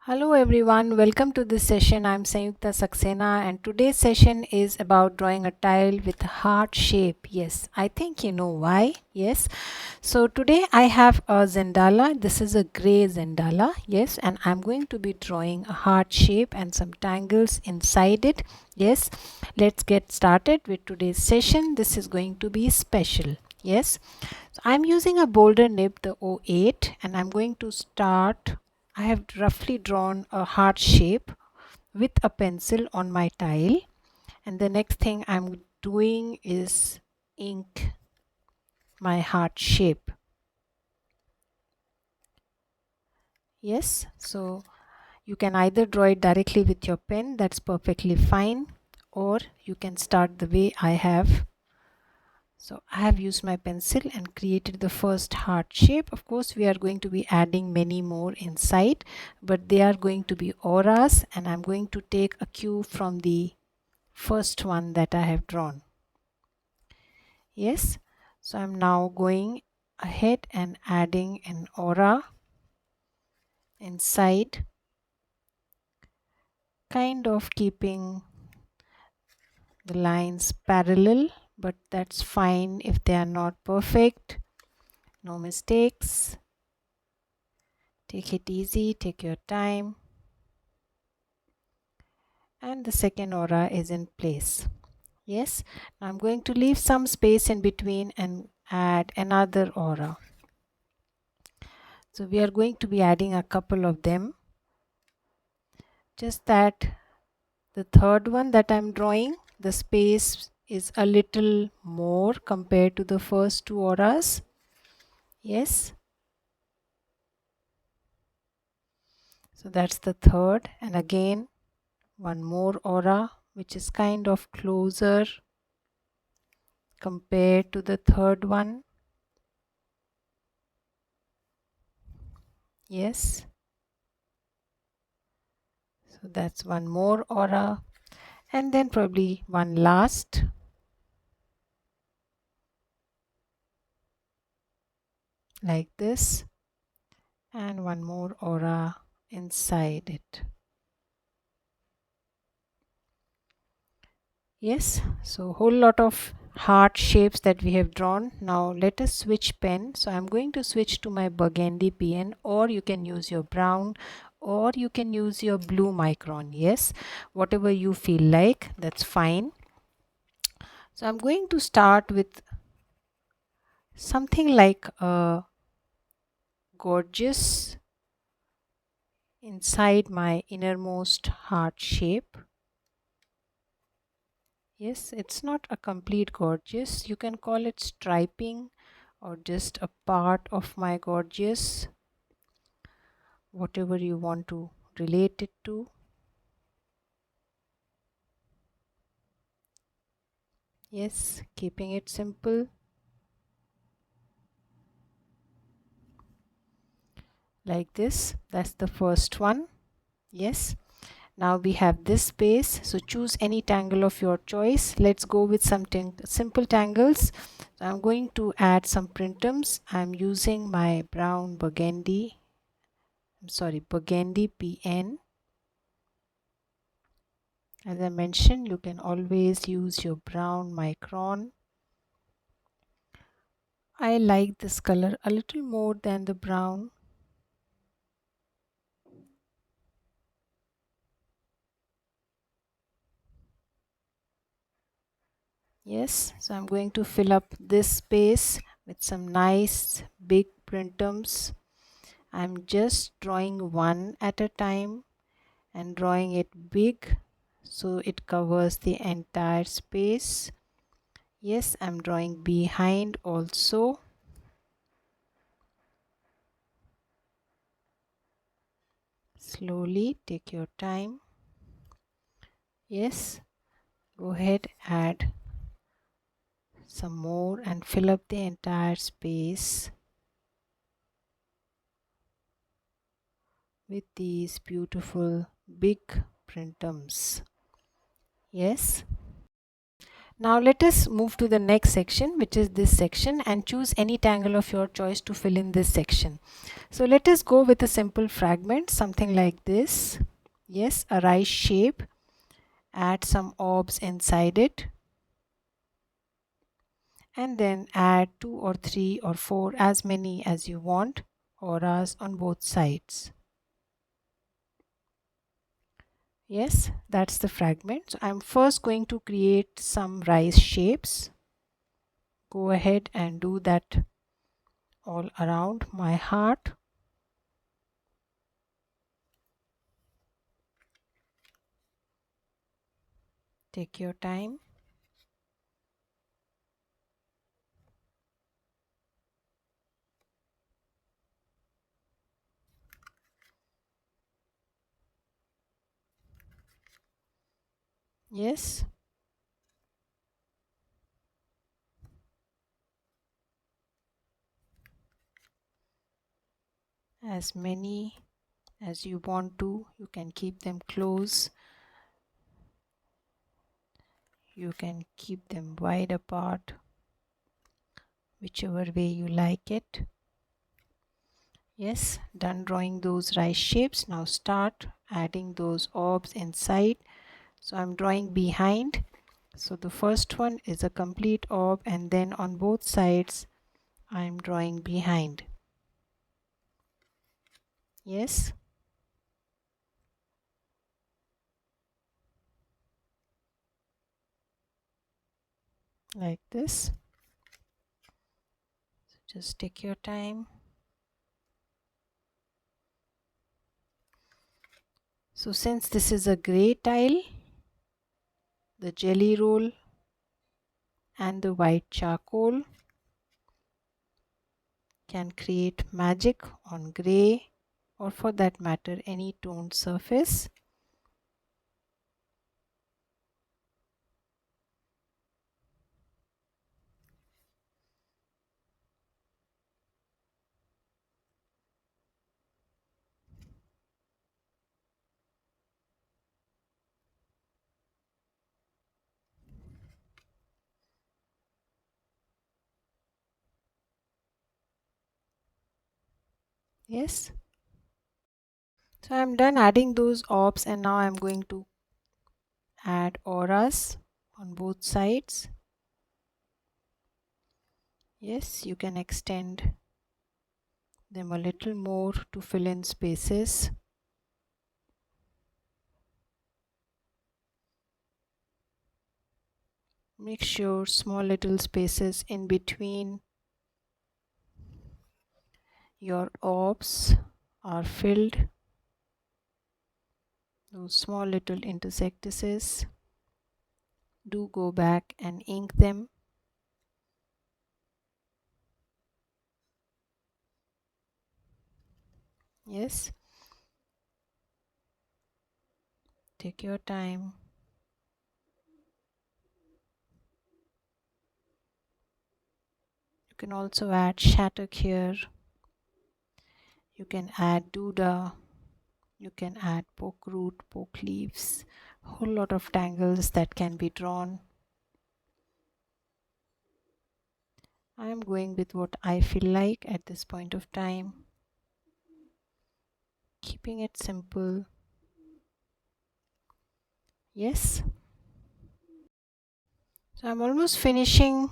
Hello everyone, welcome to this session. I'm Sanyukta Saxena and today's session is about drawing a tile with a heart shape. Yes, I think you know why. Yes, so today I have a zendala. This is a gray zendala. Yes, and I'm going to be drawing a heart shape and some tangles inside it. Yes, let's get started with today's session. This is going to be special. Yes, so I'm using a boulder nib, the O8, and I'm going to start. I have roughly drawn a heart shape with a pencil on my tile, and the next thing I'm doing is ink my heart shape. Yes, so you can either draw it directly with your pen, that's perfectly fine, or you can start the way I have. So I have used my pencil and created the first heart shape. Of course, we are going to be adding many more inside, but they are going to be auras, and I'm going to take a cue from the first one that I have drawn. Yes, so I'm now going ahead and adding an aura inside, kind of keeping the lines parallel, but that's fine if they are not perfect. No mistakes. Take it easy, take your time. And the second aura is in place. Yes, now I'm going to leave some space in between and add another aura. So we are going to be adding a couple of them. Just that the third one that I'm drawing, the space is a little more compared to the first two auras. Yes, so that's the third, and again one more aura which is kind of closer compared to the third one. Yes, so that's one more aura, and then probably one last. Like this, and one more aura inside it. Yes, so whole lot of heart shapes that we have drawn. Now let us switch pen. So I'm going to switch to my burgundy pen, or you can use your brown, or you can use your blue micron. Yes, whatever you feel like, that's fine. So I'm going to start with something like a gorgeous inside my innermost heart shape. Yes, it's not a complete gorgeous. You can call it striping or just a part of my gorgeous, whatever you want to relate it to. Yes, keeping it simple. Like this. That's the first one. Yes. Now we have this space. So choose any tangle of your choice. Let's go with some simple tangles. So I'm going to add some printums. I'm using my brown burgundy. Burgundy PN. As I mentioned, you can always use your brown micron. I like this color a little more than the brown. Yes, so I'm going to fill up this space with some nice big printums. I'm just drawing one at a time and drawing it big so it covers the entire space. Yes, I'm drawing behind also. Slowly, take your time. Yes, go ahead, add some more and fill up the entire space with these beautiful big printums. Yes, Now let us move to the next section, which is this section, and choose any tangle of your choice to fill in this section. So let us go with a simple fragment, something like this. Yes, a rice shape. Add some orbs inside it, and then add 2 or 3 or 4, as many as you want, auras on both sides. Yes, that's the fragment. So I'm first going to create some rice shapes. Go ahead and do that all around my heart. Take your time. Yes. As many as you want to, you can keep them close. You can keep them wide apart, whichever way you like it. Yes, done drawing those rice shapes. Now start adding those orbs inside. So I'm drawing behind. So the first one is a complete orb, and then on both sides I'm drawing behind. Yes. Like this. So just take your time. So since this is a gray tile, the jelly roll and the white charcoal can create magic on gray, or for that matter any toned surface. Yes. So I'm done adding those orbs, and now I'm going to add auras on both sides. Yes, you can extend them a little more to fill in spaces. Make sure small little spaces in between your orbs are filled. Those small little intersectices, do go back and ink them. Yes, take your time. You can also add shattuck here. You can add doodah. You can add poke root, poke leaves. Whole lot of tangles that can be drawn. I am going with what I feel like at this point of time, keeping it simple. Yes. So I'm almost finishing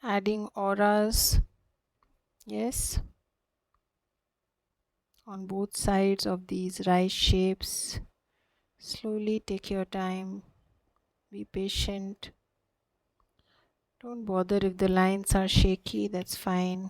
adding auras. Yes. On both sides of these rice shapes. Slowly take your time. Be patient. Don't bother if the lines are shaky, that's fine.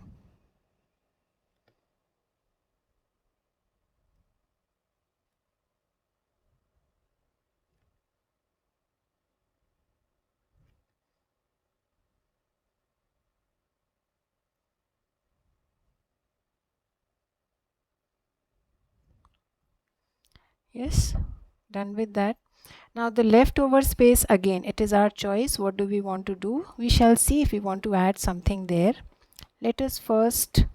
Yes, done with that. Now the leftover space, again it is our choice. What do we want to do? We shall see if we want to add something there. Let us first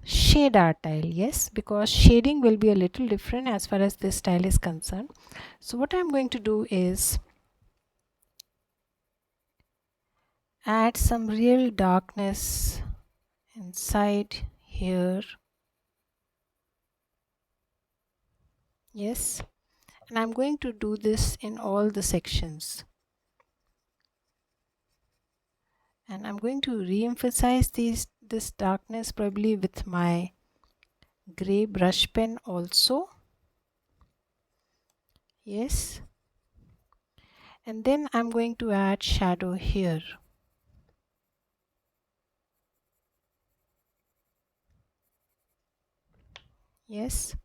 shade our tile. Yes, because shading will be a little different as far as this tile is concerned. So what I'm going to do is add some real darkness inside here. Yes, and I'm going to do this in all the sections, and I'm going to re-emphasize this darkness probably with my gray brush pen also. Yes, and then I'm going to add shadow here. Yes,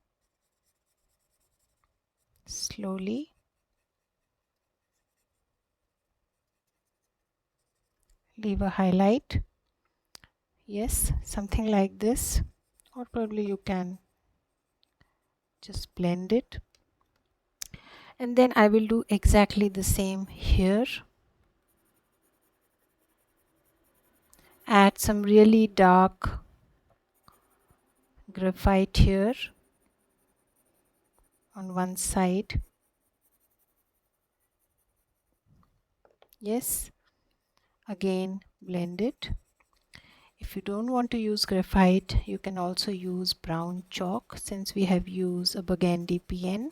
slowly. Leave a highlight. Yes, something like this, or probably you can just blend it. And then I will do exactly the same here. Add some really dark graphite here on one side. Yes, again blend it. If you don't want to use graphite, you can also use brown chalk, since we have used a burgundy pen.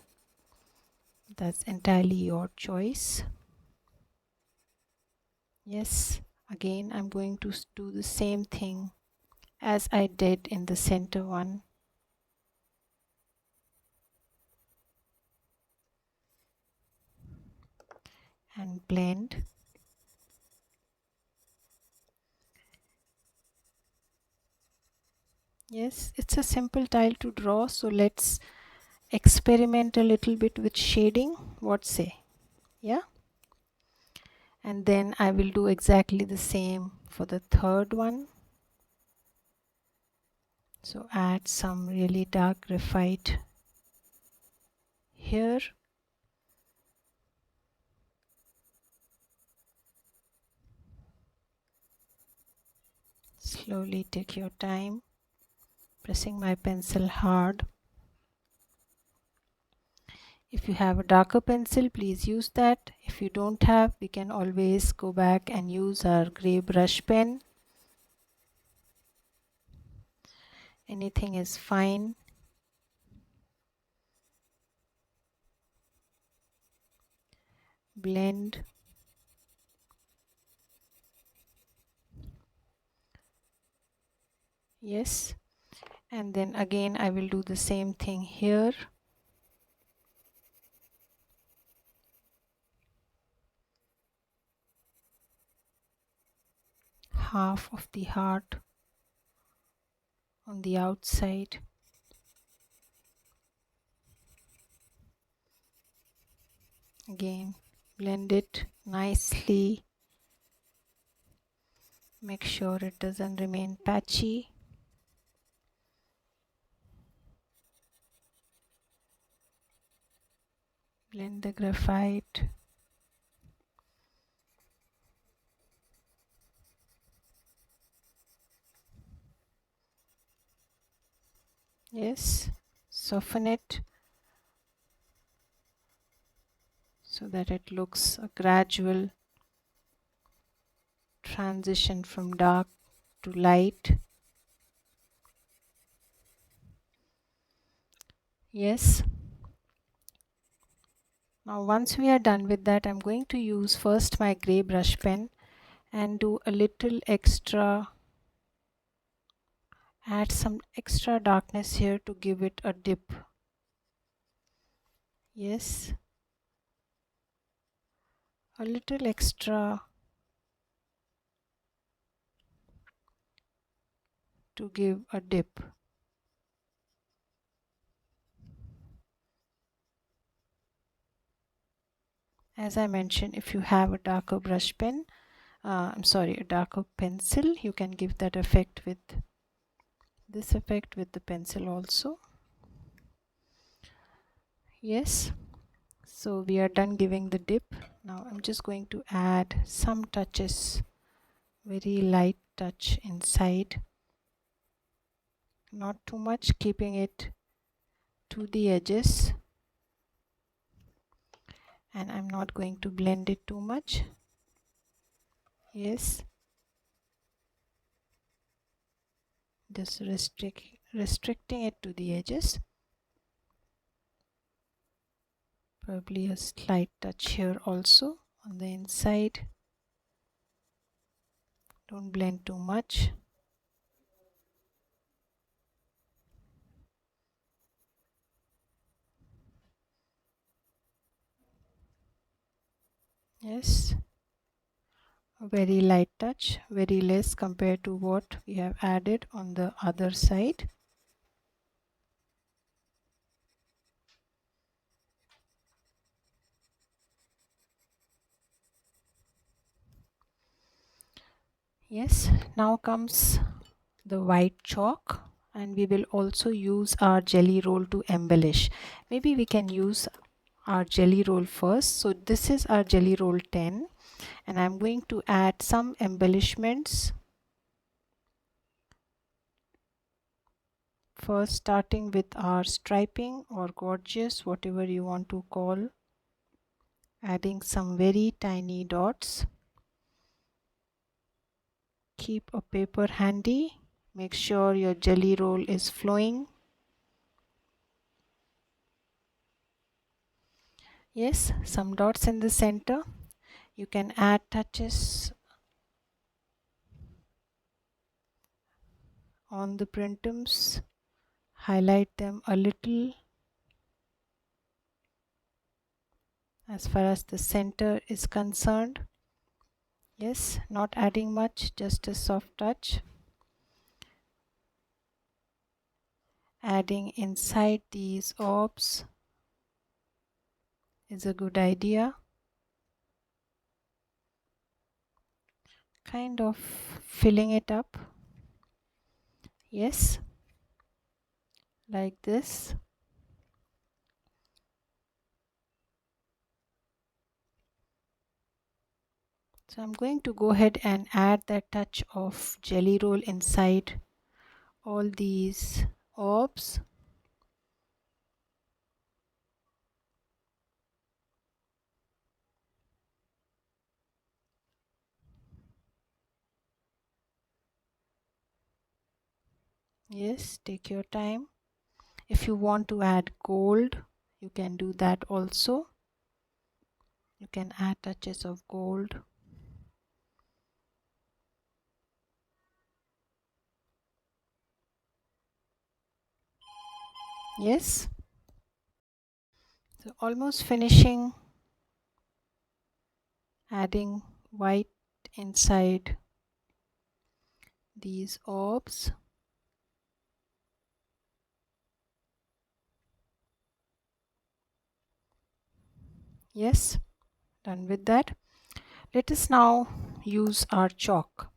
That's entirely your choice. Yes, again I'm going to do the same thing as I did in the center one. And blend. Yes, it's a simple tile to draw, so let's experiment a little bit with shading. What say? Yeah. And then I will do exactly the same for the third one. So add some really dark graphite here. Slowly take your time, pressing my pencil hard. If you have a darker pencil, please use that. If you don't have, we can always go back and use our gray brush pen. Anything is fine. Blend. Yes, and then again I will do the same thing here. Half of the heart on the outside. Again, blend it nicely. Make sure it doesn't remain patchy. Blend the graphite. Yes, soften it so that it looks a gradual transition from dark to light. Yes. Now once we are done with that, I'm going to use first my gray brush pen and do a little extra, add some extra darkness here to give it a dip. Yes, a little extra to give a dip. As I mentioned, if you have a darker brush pen, a darker pencil, you can give that effect with this effect with the pencil also. Yes, so we are done giving the dip. Now I'm just going to add some touches, very light touch inside, not too much, keeping it to the edges, and I'm not going to blend it too much. Yes, just restricting it to the edges. Probably a slight touch here also on the inside. Don't blend too much. Yes, a very light touch, very less compared to what we have added on the other side. Yes, now comes the white chalk, and we will also use our jelly roll to embellish. Maybe we can use our jelly roll first. So this is our jelly roll 10, and I'm going to add some embellishments. First, starting with our striping or gorgeous, whatever you want to call, adding some very tiny dots. Keep a paper handy. Make sure your jelly roll is flowing. Yes, some dots in the center. You can add touches on the printums, highlight them a little as far as the center is concerned. Yes, not adding much, just a soft touch. Adding inside these orbs is a good idea. Kind of filling it up. Yes, like this. So I'm going to go ahead and add that touch of jelly roll inside all these orbs. Yes, take your time. If you want to add gold, you can do that also. You can add touches of gold. Yes. So almost finishing, adding white inside these orbs. Yes, done with that. Let us now use our chalk.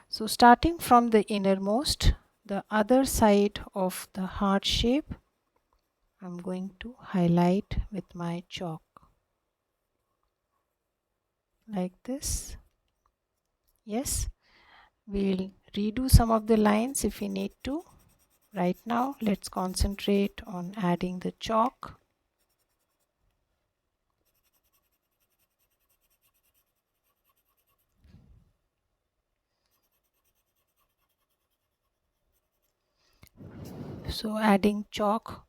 So starting from the innermost, the other side of the heart shape, I'm going to highlight with my chalk like this. Yes, we'll redo some of the lines if we need to. Right now, let's concentrate on adding the chalk. So adding chalk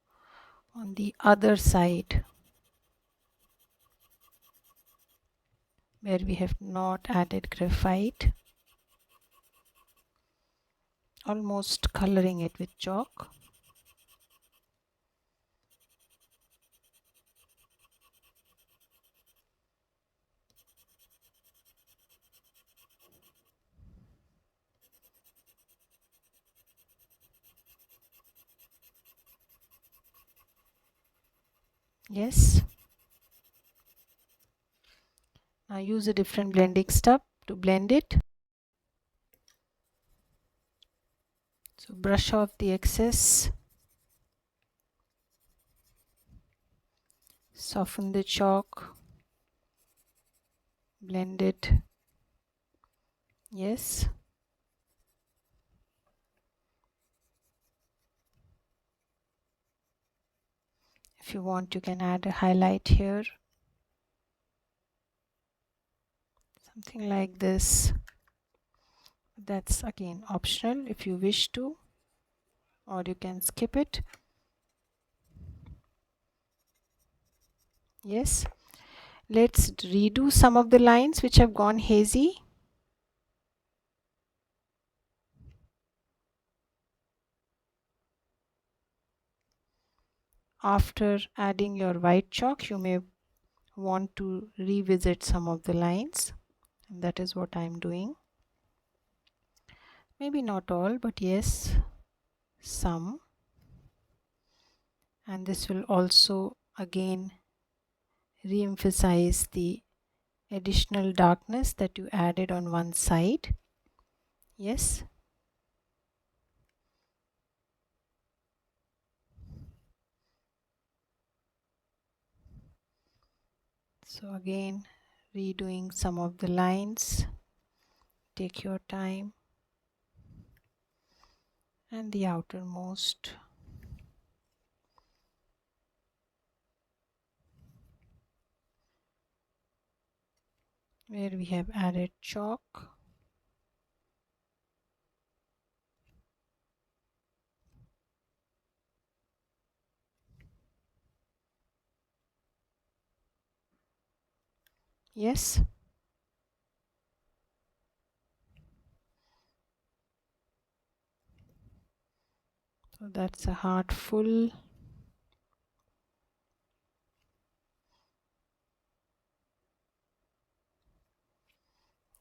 on the other side where we have not added graphite, almost coloring it with chalk. Yes. Now use a different blending stub to blend it. So brush off the excess. Soften the chalk. Blend it. Yes. If you want, you can add a highlight here, something like this. That's again optional if you wish to, or you can skip it. Yes, let's redo some of the lines which have gone hazy. After adding your white chalk, you may want to revisit some of the lines, and that is what I am doing. Maybe not all, but yes, some. And this will also again re-emphasize the additional darkness that you added on one side. Yes. So again, redoing some of the lines. Take your time. And the outermost. Where we have added chalk. Yes. So that's a heart full.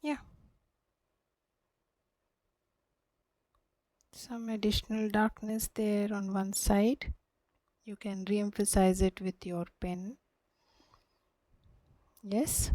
Yeah. Some additional darkness there on one side. You can re-emphasize it with your pen. Yes.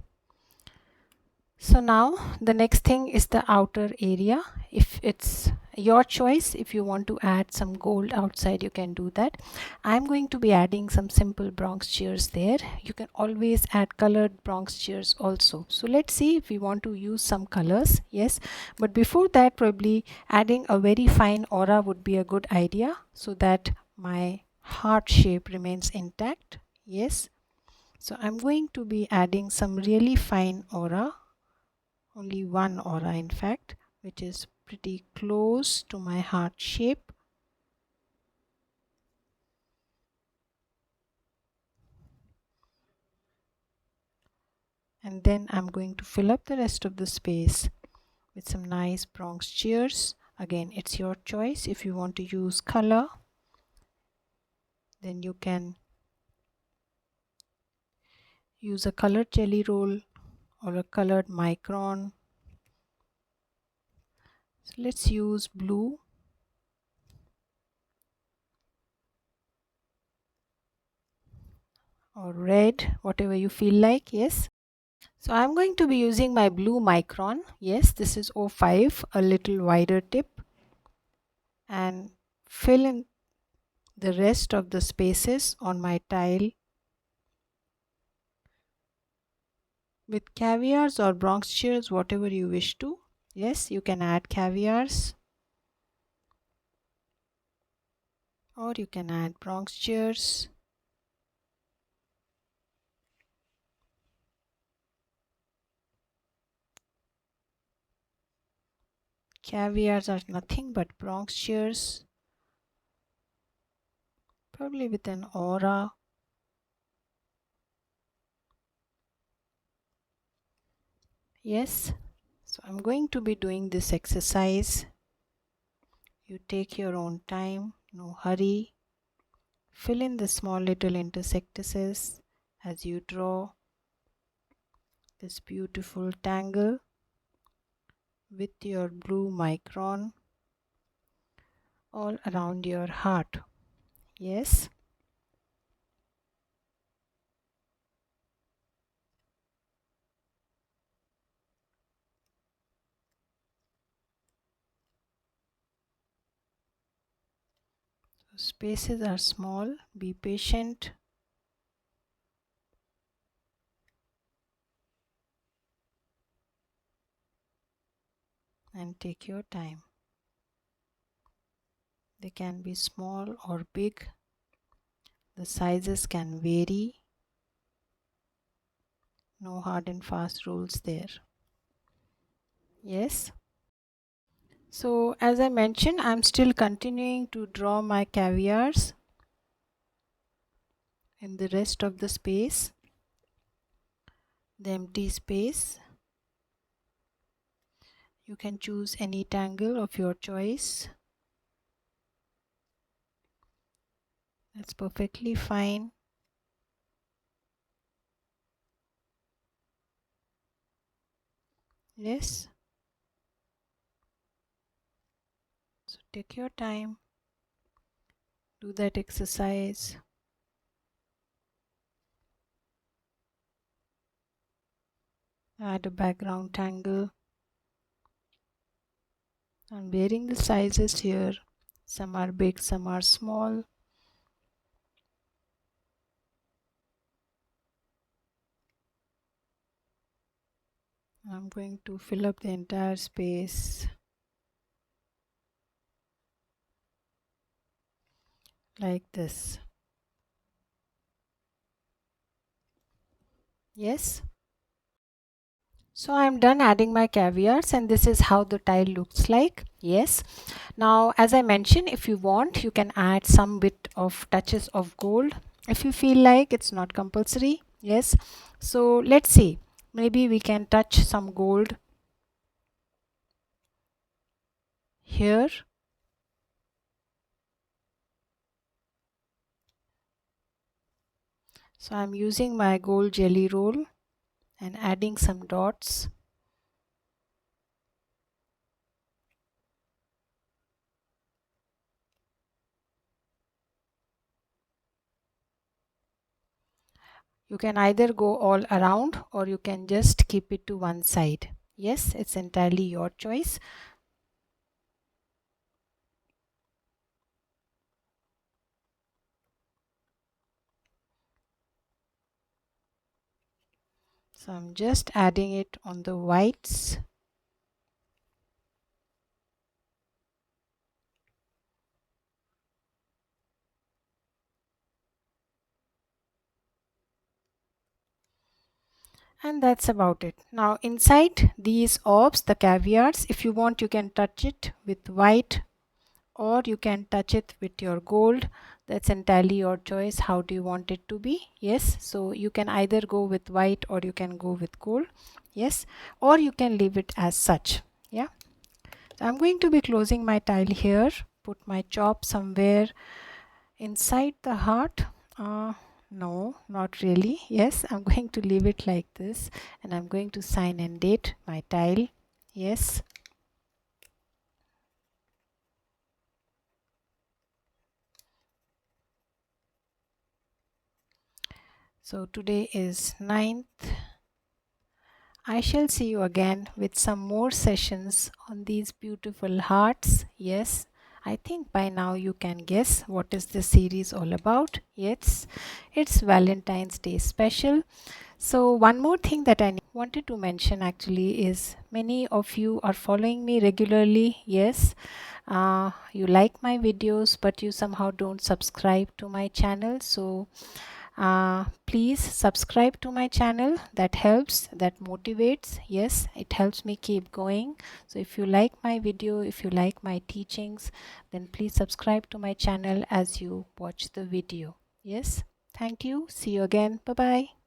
So now the next thing is the outer area. If it's your choice, if you want to add some gold outside, you can do that. I'm going to be adding some simple Bronx cheers there. You can always add colored Bronx cheers also. So let's see if we want to use some colors. Yes, but before that, probably adding a very fine aura would be a good idea so that my heart shape remains intact. Yes, so I'm going to be adding some really fine aura, only one aura in fact, which is pretty close to my heart shape. And then I'm going to fill up the rest of the space with some nice Bronx cheers. Again, it's your choice. If you want to use color, then you can use a colored jelly roll or a colored micron. So let's use blue. Or red, whatever you feel like. Yes. So I'm going to be using my blue micron. Yes, this is 05, a little wider tip, and fill in the rest of the spaces on my tile with caviars or Bronx cheers, whatever you wish to. Yes, you can add caviars or you can add Bronx cheers. Caviars are nothing but Bronx cheers, probably with an aura. Yes, so I'm going to be doing this exercise. You take your own time, no hurry. Fill in the small little intersections as you draw this beautiful tangle with your blue micron all around your heart. Yes. So spaces are small. Be patient. And take your time. They can be small or big. The sizes can vary. No hard and fast rules there. Yes. So as I mentioned, I'm still continuing to draw my caviars in the rest of the space, the empty space. You can choose any tangle of your choice. That's perfectly fine. Yes. So take your time. Do that exercise. Add a background tangle. I'm varying the sizes here. Some are big, some are small. I'm going to fill up the entire space like this. Yes. So I'm done adding my caviars, and this is how the tile looks like. Yes. Now, as I mentioned, if you want, you can add some bit of touches of gold. If you feel like, it's not compulsory. Yes. So let's see. Maybe we can touch some gold here. So I'm using my gold jelly roll and adding some dots. You can either go all around or you can just keep it to one side. Yes, it's entirely your choice. So I'm just adding it on the whites. And that's about it. Now inside these orbs, the caviars, if you want, you can touch it with white or you can touch it with your gold. That's entirely your choice. How do you want it to be? Yes, so you can either go with white or you can go with gold. Yes, or you can leave it as such. Yeah. So I'm going to be closing my tile here. Put my chop somewhere inside the heart. No, not really. Yes, I'm going to leave it like this, and I'm going to sign and date my tile. Yes. So today is 9th. I shall see you again with some more sessions on these beautiful hearts. Yes, I think by now you can guess what is this series all about. Yes, it's Valentine's Day special. So one more thing that I wanted to mention actually is many of you are following me regularly. Yes, you like my videos, but you somehow don't subscribe to my channel. So please subscribe to my channel. That helps, that motivates. Yes, it helps me keep going. So if you like my video, if you like my teachings, then please subscribe to my channel as you watch the video. Yes, thank you. See you again. Bye bye.